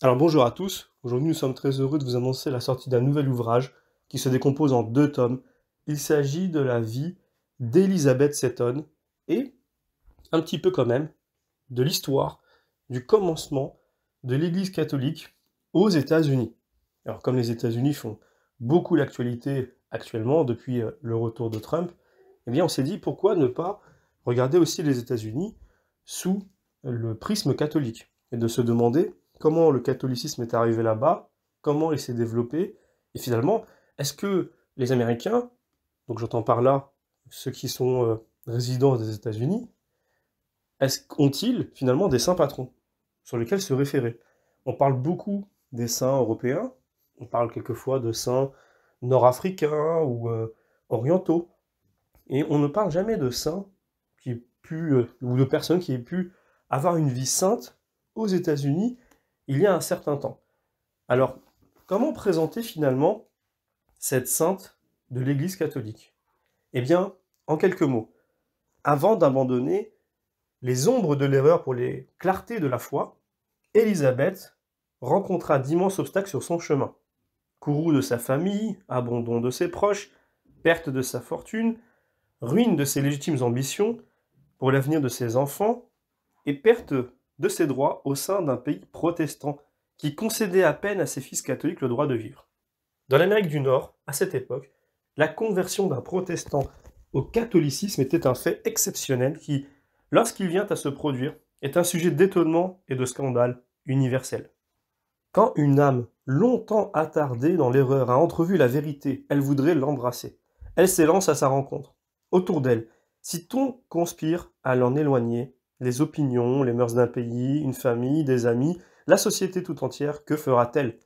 Alors bonjour à tous, aujourd'hui nous sommes très heureux de vous annoncer la sortie d'un nouvel ouvrage qui se décompose en 2 tomes. Il s'agit de la vie d'Elizabeth Seton et, un petit peu quand même, de l'histoire du commencement de l'Église catholique aux États-Unis. Alors comme les États-Unis font beaucoup l'actualité actuellement depuis le retour de Trump, eh bien on s'est dit pourquoi ne pas regarder aussi les États-Unis sous le prisme catholique et de se demander comment le catholicisme est arrivé là-bas, comment il s'est développé, et finalement, est-ce que les Américains, donc j'entends par là ceux qui sont résidents des États-Unis, ont-ils finalement des saints patrons sur lesquels se référer? On parle beaucoup des saints européens, on parle quelquefois de saints nord-africains ou orientaux, et on ne parle jamais de saints qui aient pu, ou de personnes qui aient pu avoir une vie sainte aux États-Unis il y a un certain temps. Alors, comment présenter finalement cette sainte de l'Église catholique? Eh bien, en quelques mots, avant d'abandonner les ombres de l'erreur pour les clartés de la foi, Élisabeth rencontra d'immenses obstacles sur son chemin. Courroux de sa famille, abandon de ses proches, perte de sa fortune, ruine de ses légitimes ambitions pour l'avenir de ses enfants et perte de ses droits au sein d'un pays protestant qui concédait à peine à ses fils catholiques le droit de vivre. Dans l'Amérique du Nord, à cette époque, la conversion d'un protestant au catholicisme était un fait exceptionnel qui, lorsqu'il vient à se produire, est un sujet d'étonnement et de scandale universel. Quand une âme longtemps attardée dans l'erreur a entrevu la vérité, elle voudrait l'embrasser. Elle s'élance à sa rencontre. Autour d'elle, si ton conspire à l'en éloigner, les opinions, les mœurs d'un pays, une famille, des amis, la société tout entière, que fera-t-elle?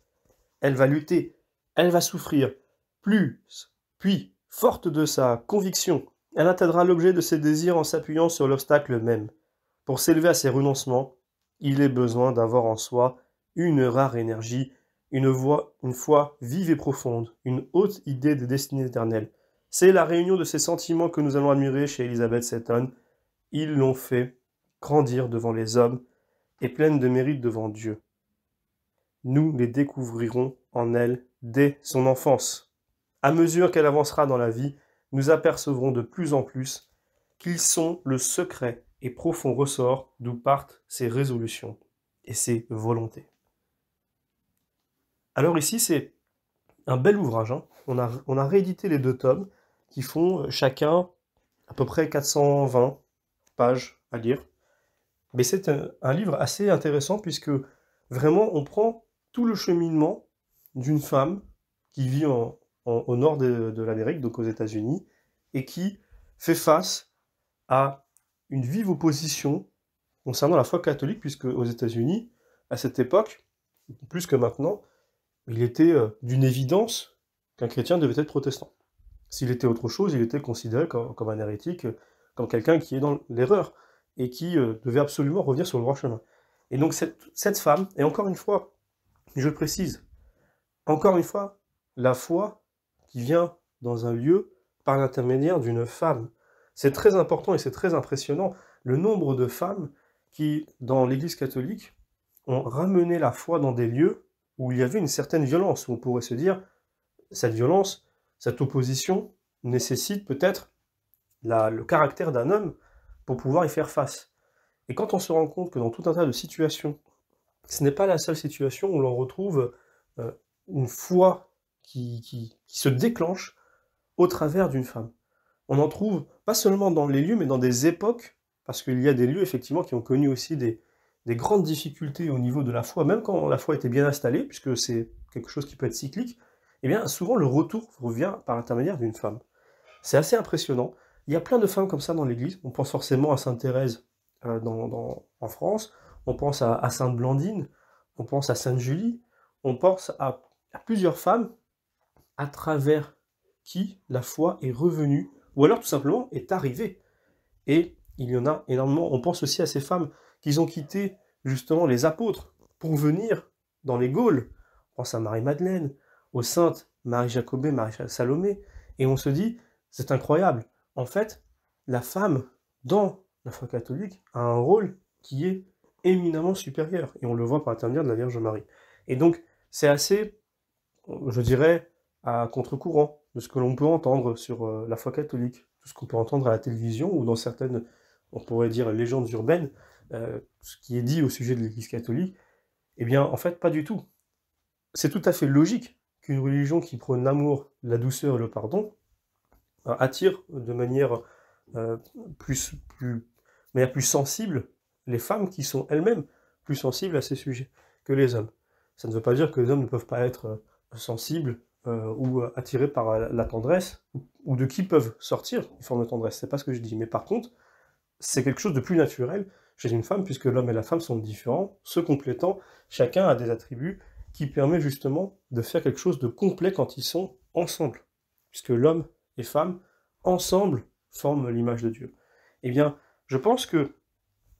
Elle va lutter, elle va souffrir, plus, puis, forte de sa conviction, elle atteindra l'objet de ses désirs en s'appuyant sur l'obstacle même. Pour s'élever à ses renoncements, il est besoin d'avoir en soi une rare énergie, une foi vive et profonde, une haute idée de destinée éternelle. C'est la réunion de ces sentiments que nous allons admirer chez Elizabeth Seton. Ils l'ont fait grandir devant les hommes et pleine de mérite devant Dieu. Nous les découvrirons en elle dès son enfance. À mesure qu'elle avancera dans la vie, nous apercevrons de plus en plus qu'ils sont le secret et profond ressort d'où partent ses résolutions et ses volontés. Alors ici, c'est un bel ouvrage, hein. On a réédité les 2 tomes qui font chacun à peu près 420 pages à lire. Mais c'est un livre assez intéressant puisque vraiment on prend tout le cheminement d'une femme qui vit au nord de l'Amérique, donc aux États-Unis, et qui fait face à une vive opposition concernant la foi catholique, puisque aux États-Unis, à cette époque, plus que maintenant, il était d'une évidence qu'un chrétien devait être protestant. S'il était autre chose, il était considéré comme un hérétique, comme quelqu'un qui est dans l'erreur, et qui devait absolument revenir sur le droit chemin. Et donc cette femme, et encore une fois, je le précise, encore une fois, la foi qui vient dans un lieu par l'intermédiaire d'une femme. C'est très important et c'est très impressionnant le nombre de femmes qui, dans l'Église catholique, ont ramené la foi dans des lieux où il y avait une certaine violence, où on pourrait se dire, cette violence, cette opposition nécessite peut-être le caractère d'un homme pour pouvoir y faire face. Et quand on se rend compte que dans tout un tas de situations, ce n'est pas la seule situation où l'on retrouve euh, une foi qui se déclenche au travers d'une femme. On en trouve pas seulement dans les lieux, mais dans des époques, parce qu'il y a des lieux effectivement qui ont connu aussi des grandes difficultés au niveau de la foi, même quand la foi était bien installée, puisque c'est quelque chose qui peut être cyclique, eh bien souvent le retour revient par l'intermédiaire d'une femme. C'est assez impressionnant. Il y a plein de femmes comme ça dans l'Église. On pense forcément à Sainte Thérèse en France, on pense à Sainte Blandine, on pense à Sainte Julie, on pense à plusieurs femmes à travers qui la foi est revenue, ou alors tout simplement est arrivée. Et il y en a énormément. On pense aussi à ces femmes qui ont quitté justement les apôtres pour venir dans les Gaules. On pense à Marie-Madeleine, aux saintes Marie-Jacobée, Marie-Salomé, et on se dit, c'est incroyable. En fait, la femme, dans la foi catholique, a un rôle qui est éminemment supérieur, et on le voit par l'intermédiaire de la Vierge Marie. Et donc, c'est assez, je dirais, à contre-courant de ce que l'on peut entendre sur la foi catholique, tout ce qu'on peut entendre à la télévision ou dans certaines, on pourrait dire, légendes urbaines, ce qui est dit au sujet de l'Église catholique. Eh bien, en fait, pas du tout. C'est tout à fait logique qu'une religion qui prône l'amour, la douceur et le pardon attire de manière euh, de manière plus sensible les femmes qui sont elles-mêmes plus sensibles à ces sujets que les hommes. Ça ne veut pas dire que les hommes ne peuvent pas être sensibles ou attirés par la tendresse, ou de qui peuvent sortir une forme de tendresse, c'est pas ce que je dis. Mais par contre, c'est quelque chose de plus naturel chez une femme, puisque l'homme et la femme sont différents, se complétant, chacun a des attributs qui permettent justement de faire quelque chose de complet quand ils sont ensemble, puisque l'homme et femme, ensemble, forment l'image de Dieu. Eh bien, je pense que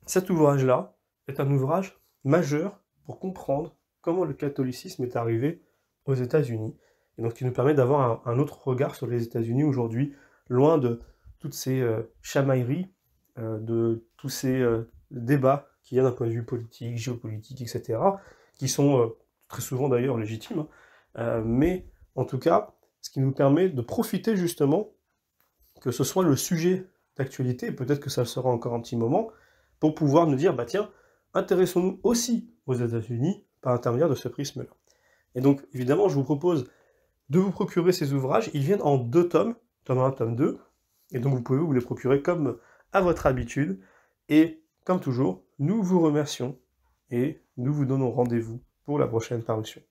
cet ouvrage-là est un ouvrage majeur pour comprendre comment le catholicisme est arrivé aux États-Unis, et donc qui nous permet d'avoir un autre regard sur les États-Unis aujourd'hui, loin de toutes ces chamailleries, de tous ces débats qu'il y a d'un point de vue politique, géopolitique, etc., qui sont très souvent d'ailleurs légitimes, hein, mais en tout cas, ce qui nous permet de profiter justement que ce soit le sujet d'actualité, et peut-être que ça le sera encore un petit moment, pour pouvoir nous dire, bah tiens, intéressons-nous aussi aux États-Unis par l'intermédiaire de ce prisme-là. Et donc, évidemment, je vous propose de vous procurer ces ouvrages. Ils viennent en 2 tomes, tome 1, tome 2, et donc vous pouvez vous les procurer comme à votre habitude. Et comme toujours, nous vous remercions et nous vous donnons rendez-vous pour la prochaine parution.